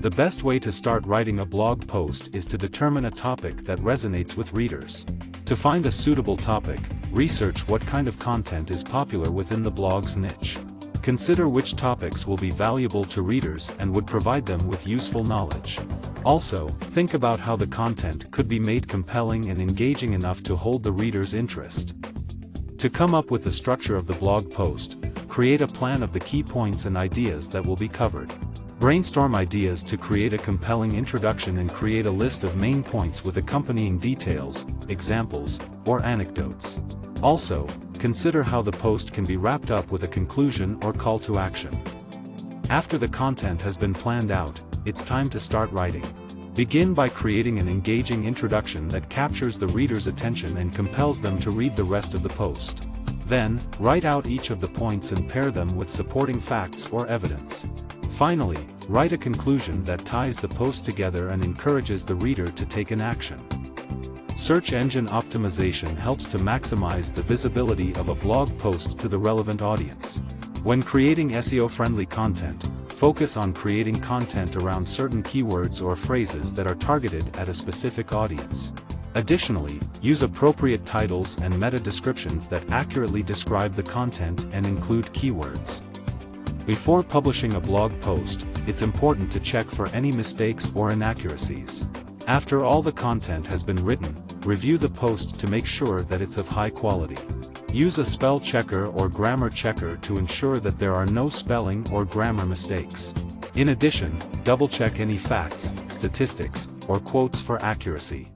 The best way to start writing a blog post is to determine a topic that resonates with readers. To find a suitable topic, research what kind of content is popular within the blog's niche. Consider which topics will be valuable to readers and would provide them with useful knowledge. Also, think about how the content could be made compelling and engaging enough to hold the reader's interest. To come up with the structure of the blog post, create a plan of the key points and ideas that will be covered. Brainstorm ideas to create a compelling introduction and create a list of main points with accompanying details, examples, or anecdotes. Also, consider how the post can be wrapped up with a conclusion or call to action. After the content has been planned out, it's time to start writing. Begin by creating an engaging introduction that captures the reader's attention and compels them to read the rest of the post. Then, write out each of the points and pair them with supporting facts or evidence. Finally, write a conclusion that ties the post together and encourages the reader to take an action. Search engine optimization helps to maximize the visibility of a blog post to the relevant audience. When creating SEO-friendly content, focus on creating content around certain keywords or phrases that are targeted at a specific audience. Additionally, use appropriate titles and meta descriptions that accurately describe the content and include keywords. Before publishing a blog post, it's important to check for any mistakes or inaccuracies. After all the content has been written, review the post to make sure that it's of high quality. Use a spell checker or grammar checker to ensure that there are no spelling or grammar mistakes. In addition, double-check any facts, statistics, or quotes for accuracy.